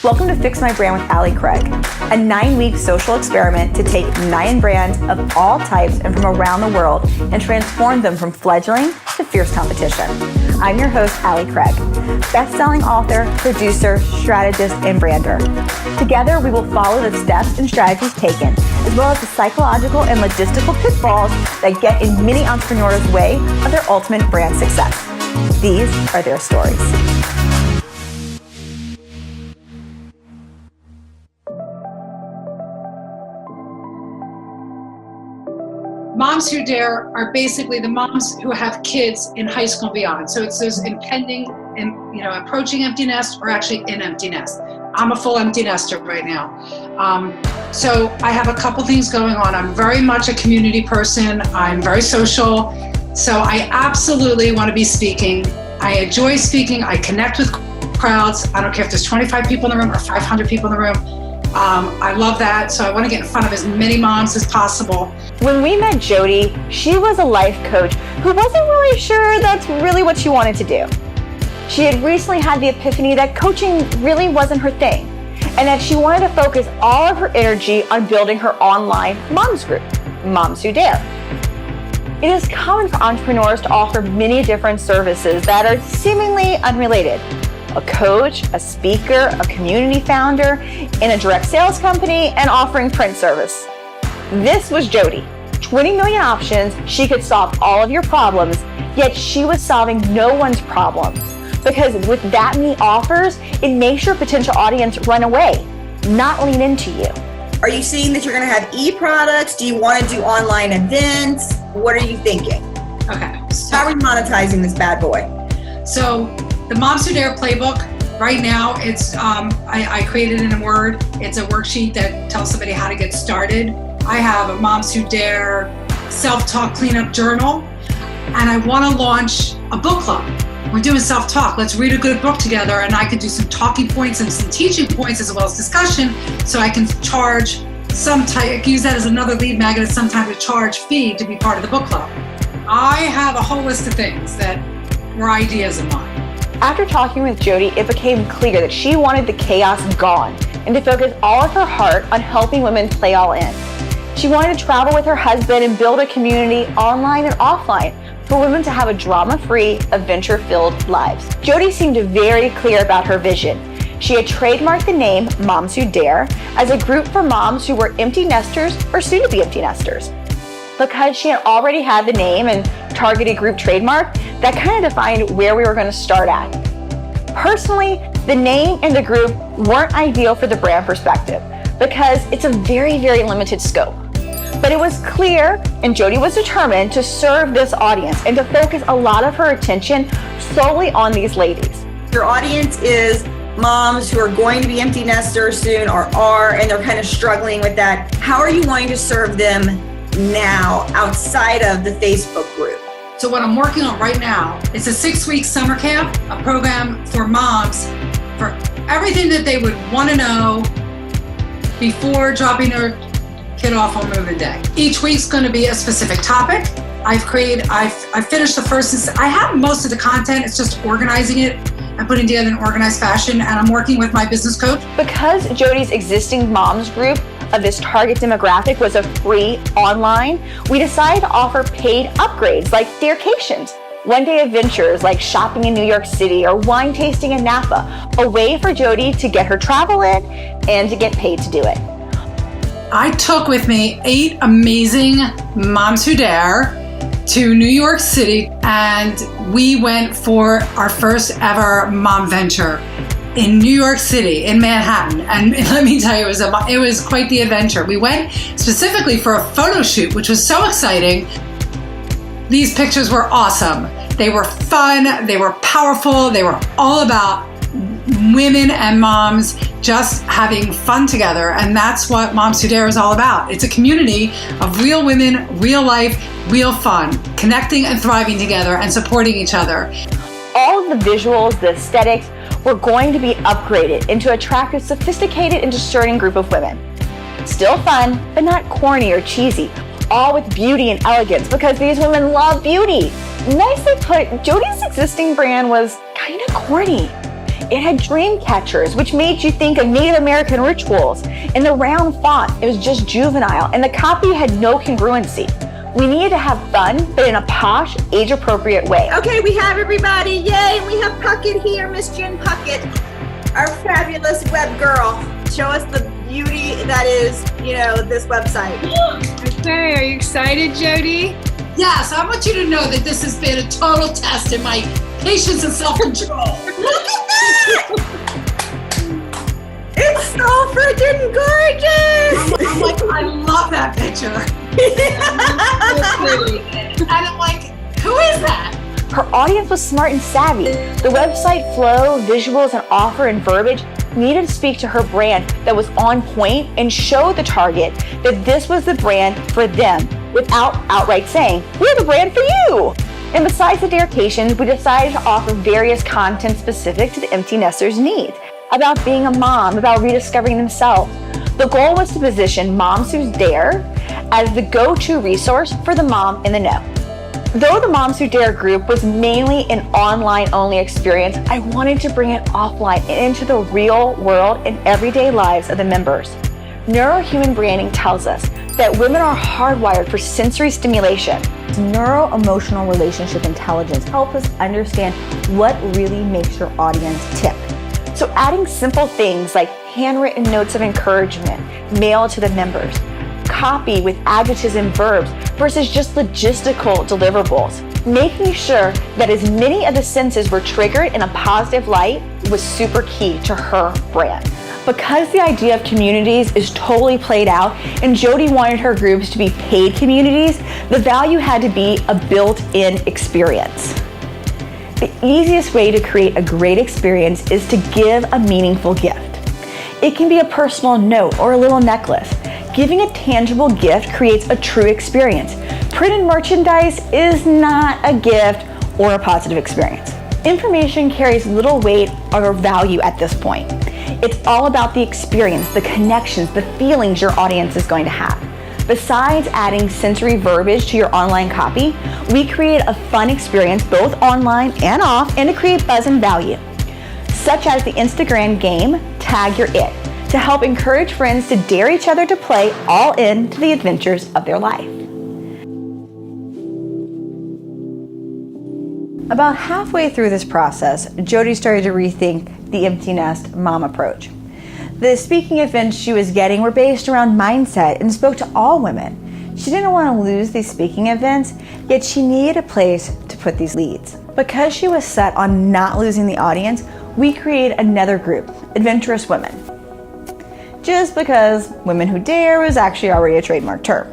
Welcome to Fix My Brand with Allie Craig, a 9-week social experiment to take 9 brands of all types and from around the world and transform them from fledgling to fierce competition. I'm your host, Allie Craig, best-selling author, producer, strategist, and brander. Together, we will follow the steps and strategies taken, as well as the psychological and logistical pitfalls that get in many entrepreneurs' way of their ultimate brand success. These are their stories. Moms Who Dare are basically the moms who have kids in high school and beyond. So it's those impending and approaching empty nest or actually in empty nest. I'm a full empty nester right now. So I have a couple things going on. I'm very much a community person. I'm very social. So I absolutely want to be speaking. I enjoy speaking. I connect with crowds. I don't care if there's 25 people in the room or 500 people in the room. I love that, so I want to get in front of as many moms as possible. When we met Jodi, she was a life coach who wasn't really sure that's really what she wanted to do. She had recently had the epiphany that coaching really wasn't her thing, and that she wanted to focus all of her energy on building her online moms group, Moms Who Dare. It is common for entrepreneurs to offer many different services that are seemingly unrelated. A coach, a speaker, a community founder, in a direct sales company, and offering print service. This was Jodi. 20 million options, she could solve all of your problems, yet she was solving no one's problems. Because with that many offers, it makes your potential audience run away, not lean into you. Are you seeing that you're going to have e-products? Do you want to do online events? What are you thinking? Okay. How are we monetizing this bad boy? So the Moms Who Dare playbook, right now, it's I created it in Word. It's a worksheet that tells somebody how to get started. I have a Moms Who Dare self-talk cleanup journal, and I want to launch a book club. We're doing self-talk. Let's read a good book together, and I can do some talking points and some teaching points as well as discussion, so I can charge some type, use that as another lead magnet sometime to charge fee to be part of the book club. I have a whole list of things that were ideas of mine. After talking with Jodi, it became clear that she wanted the chaos gone and to focus all of her heart on helping women play all in. She wanted to travel with her husband and build a community online and offline for women to have a drama-free, adventure-filled lives. Jodi seemed very clear about her vision. She had trademarked the name Moms Who Dare as a group for moms who were empty nesters or soon-to-be empty nesters. Because she had already had the name and targeted group trademark, that kind of defined where we were going to start at. Personally, the name and the group weren't ideal for the brand perspective because it's a very, very limited scope. But it was clear, and Jodi was determined to serve this audience and to focus a lot of her attention solely on these ladies. Your audience is moms who are going to be empty nesters soon or are, and they're kind of struggling with that. How are you wanting to serve them now outside of the Facebook group? So what I'm working on right now is a 6-week summer camp, a program for moms for everything that they would want to know before dropping their kid off on moving day. Each week's going to be a specific topic. I've finished the first, I have most of the content, it's just organizing it and putting together in an organized fashion, and I'm working with my business coach. Because Jodi's existing moms group of this target demographic was a free online, we decided to offer paid upgrades like staycations, one-day adventures like shopping in New York City or wine tasting in Napa, a way for Jodi to get her travel in and to get paid to do it. I took with me 8 amazing Moms Who Dare to New York City, and we went for our first ever mom venture in New York City, in Manhattan. And let me tell you, it was quite the adventure. We went specifically for a photo shoot, which was so exciting. These pictures were awesome. They were fun, they were powerful, they were all about women and moms just having fun together. And that's what Moms Who Dare is all about. It's a community of real women, real life, real fun, connecting and thriving together and supporting each other. All of the visuals, the aesthetics, were going to be upgraded into attract a sophisticated and discerning group of women. Still fun, but not corny or cheesy, all with beauty and elegance because these women love beauty. Nicely put, Jodi's existing brand was kind of corny. It had dream catchers, which made you think of Native American rituals. In the round font, it was just juvenile, and the copy had no congruency. We needed to have fun, but in a posh, age-appropriate way. Okay, we have everybody. Yay, we have Puckett here, Miss Jen Puckett, our fabulous web girl. Show us the beauty that is, this website. Okay, are you excited, Jodi? Yes, I want you to know that this has been a total test in my patience and self-control. Look at that! It's so freaking gorgeous! I'm like, I love that picture. And I'm like, who is that? Her audience was smart and savvy. The website flow, visuals, and offer and verbiage needed to speak to her brand that was on point and show the target that this was the brand for them without outright saying, we're the brand for you. And besides the dedications, we decided to offer various content specific to the empty nesters' needs, about being a mom, about rediscovering themselves. The goal was to position Moms Who Dare as the go-to resource for the mom in the know. Though the Moms Who Dare group was mainly an online-only experience, I wanted to bring it offline and into the real world and everyday lives of the members. Neurohuman branding tells us that women are hardwired for sensory stimulation. Neuro-emotional relationship intelligence helps us understand what really makes your audience tick. So adding simple things like handwritten notes of encouragement mailed to the members, copy with adjectives and verbs versus just logistical deliverables, making sure that as many of the senses were triggered in a positive light was super key to her brand. Because the idea of communities is totally played out and Jodi wanted her groups to be paid communities, the value had to be a built-in experience. The easiest way to create a great experience is to give a meaningful gift. It can be a personal note or a little necklace. Giving a tangible gift creates a true experience. Printed merchandise is not a gift or a positive experience. Information carries little weight or value at this point. It's all about the experience, the connections, the feelings your audience is going to have. Besides adding sensory verbiage to your online copy, we create a fun experience both online and off and to create buzz and value, such as the Instagram game, Tag Your It, to help encourage friends to dare each other to play all into the adventures of their life. About halfway through this process, Jodi started to rethink the empty nest mom approach. The speaking events she was getting were based around mindset and spoke to all women. She didn't want to lose these speaking events, yet she needed a place to put these leads. Because she was set on not losing the audience, we created another group, Adventurous Women. Just because Women Who Dare was actually already a trademark term.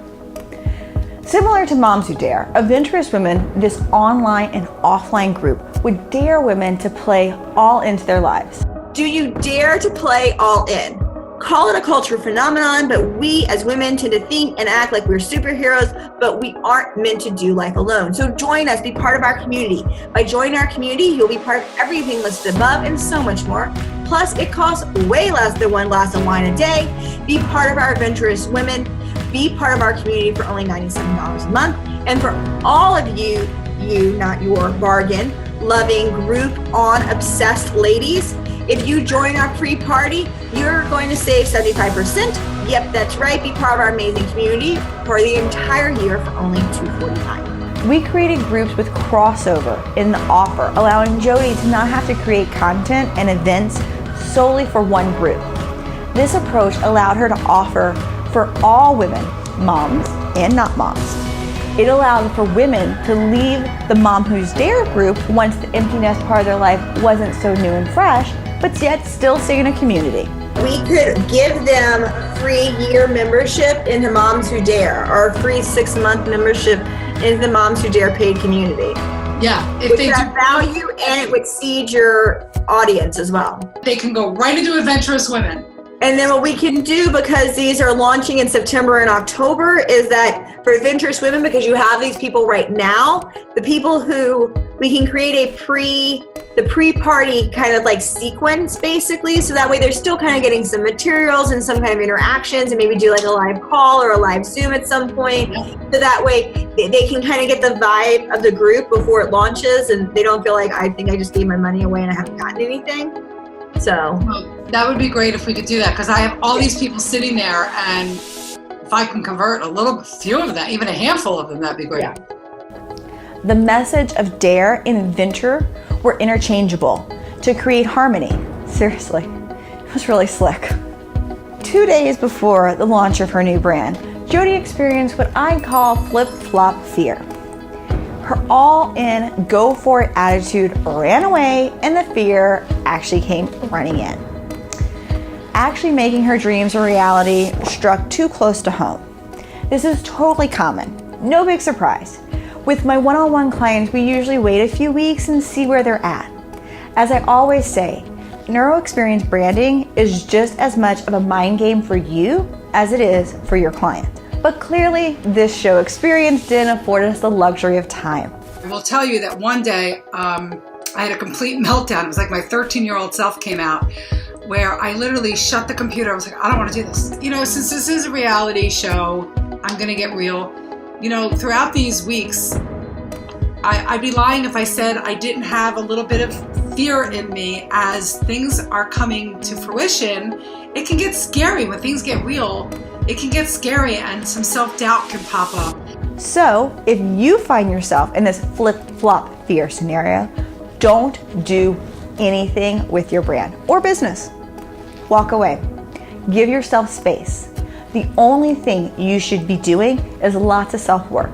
Similar to Moms Who Dare, Adventurous Women, this online and offline group, would dare women to play all into their lives. Do you dare to play all in? Call it a cultural phenomenon, but we as women tend to think and act like we're superheroes, but we aren't meant to do life alone. So join us, be part of our community. By joining our community, you'll be part of everything listed above and so much more. Plus, it costs way less than one glass of wine a day. Be part of our Adventurous Women. Be part of our community for only $97 a month. And for all of you, not your bargain, loving group on obsessed ladies, if you join our pre-party, you're going to save 75%. Yep, that's right. Be part of our amazing community for the entire year for only $249. We created groups with crossover in the offer, allowing Jodi to not have to create content and events solely for one group. This approach allowed her to offer for all women, moms and not moms. It allowed for women to leave the Mom Who's Dare group once the empty nest part of their life wasn't so new and fresh, but yet still stay in a community. We could give them a free year membership into Moms Who Dare or a free 6-month membership into the Moms Who Dare paid community. Yeah, if Which they have do, value and it would seed your audience as well. they can go right into Adventurous Women. And then what we can do, because these are launching in September and October, is that for Adventurous Women, because you have these people right now, the people who we can create the pre-party kind of like sequence basically. So that way they're still kind of getting some materials and some kind of interactions and maybe do like a live call or a live Zoom at some point. So that way they can kind of get the vibe of the group before it launches and they don't feel like, I think I just gave my money away and I haven't gotten anything. So Well, that would be great if we could do that, because I have all these people sitting there, and if I can convert few of them, even a handful of them, that'd be great. Yeah. The message of dare and adventure were interchangeable to create harmony. Seriously, it was really slick. 2 days before the launch of her new brand, Jodi experienced what I call flip-flop fear. Her all-in, go-for-it attitude ran away, and the fear actually came running in. Actually making her dreams a reality struck too close to home. This is totally common, no big surprise. With my one-on-one clients, we usually wait a few weeks and see where they're at. As I always say, neuro experience branding is just as much of a mind game for you as it is for your client. But clearly, this show experience didn't afford us the luxury of time. I will tell you that one day I had a complete meltdown. It was like my 13-year-old self came out, where I literally shut the computer. I was like, I don't want to do this. Since this is a reality show, I'm going to get real. Throughout these weeks, I'd be lying if I said I didn't have a little bit of fear in me. As things are coming to fruition, it can get scary. When things get real, it can get scary, and some self-doubt can pop up. So, if you find yourself in this flip-flop fear scenario, don't do anything with your brand or business. Walk away. Give yourself space. The only thing you should be doing is lots of self-work.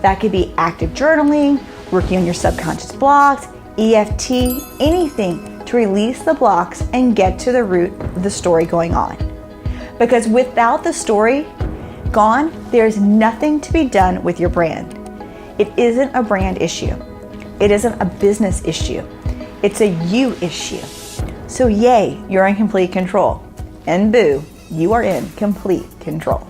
That could be active journaling, working on your subconscious blocks, EFT, anything to release the blocks and get to the root of the story going on. Because without the story gone, there's nothing to be done with your brand. It isn't a brand issue. It isn't a business issue. It's a you issue. So yay, you're in complete control. And boo, you are in complete control.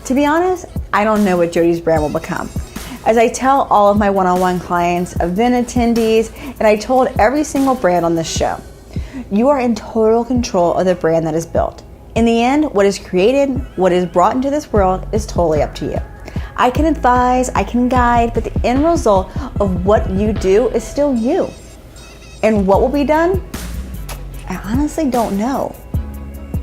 To be honest, I don't know what Jodi's brand will become. As I tell all of my one-on-one clients, event attendees, and I told every single brand on this show, you are in total control of the brand that is built. In the end, what is created, what is brought into this world is totally up to you. I can advise, I can guide, but the end result of what you do is still you. And what will be done? I honestly don't know.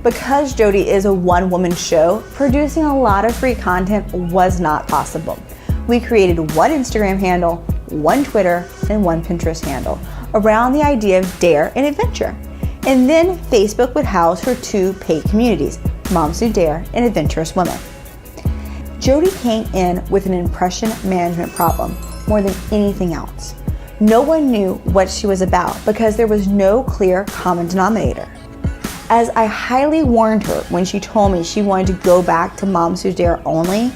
Because Jodi is a one-woman show, producing a lot of free content was not possible. We created one Instagram handle, one Twitter, and one Pinterest handle around the idea of dare and adventure. And then Facebook would house her two paid communities, Moms Who Dare and Adventurous Women. Jodi came in with an impression management problem more than anything else. No one knew what she was about because there was no clear common denominator. As I highly warned her when she told me she wanted to go back to Moms Who Dare only,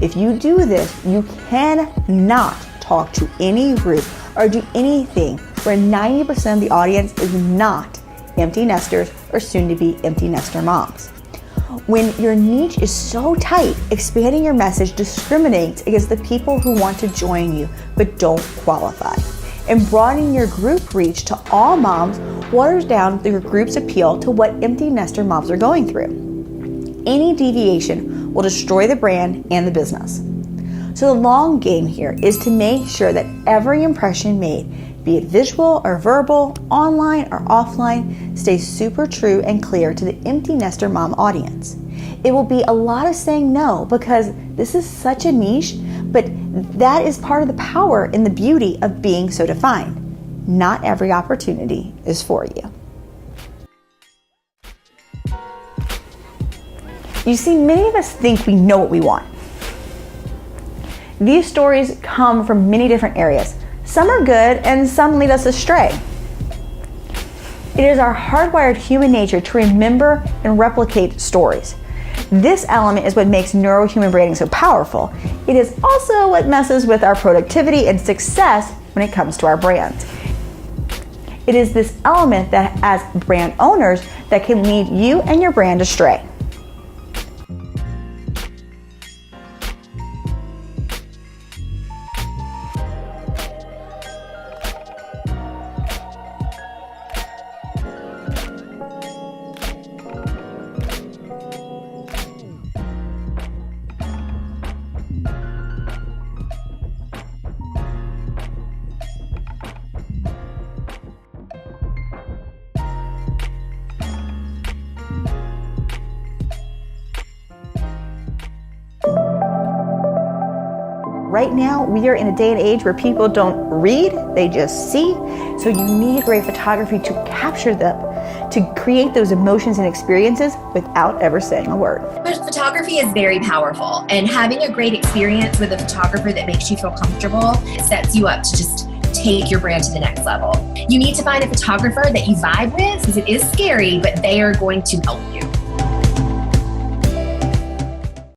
if you do this, you cannot talk to any group or do anything where 90% of the audience is not empty nesters or soon to be empty nester moms. When your niche is so tight, expanding your message discriminates against the people who want to join you but don't qualify. And broadening your group reach to all moms waters down your group's appeal to what empty nester moms are going through. Any deviation will destroy the brand and the business. So the long game here is to make sure that every impression made, be it visual or verbal, online or offline, stays super true and clear to the empty nester mom audience. It will be a lot of saying no because this is such a niche, but that is part of the power and the beauty of being so defined. Not every opportunity is for you. You see, many of us think we know what we want. These stories come from many different areas. Some are good and some lead us astray. It is our hardwired human nature to remember and replicate stories. This element is what makes neurohuman branding so powerful. It is also what messes with our productivity and success when it comes to our brands. It is this element that, as brand owners, that can lead you and your brand astray. Right now, we are in a day and age where people don't read, they just see. So you need great photography to capture them, to create those emotions and experiences without ever saying a word. But photography is very powerful, and having a great experience with a photographer that makes you feel comfortable sets you up to just take your brand to the next level. You need to find a photographer that you vibe with, because it is scary, but they are going to help you.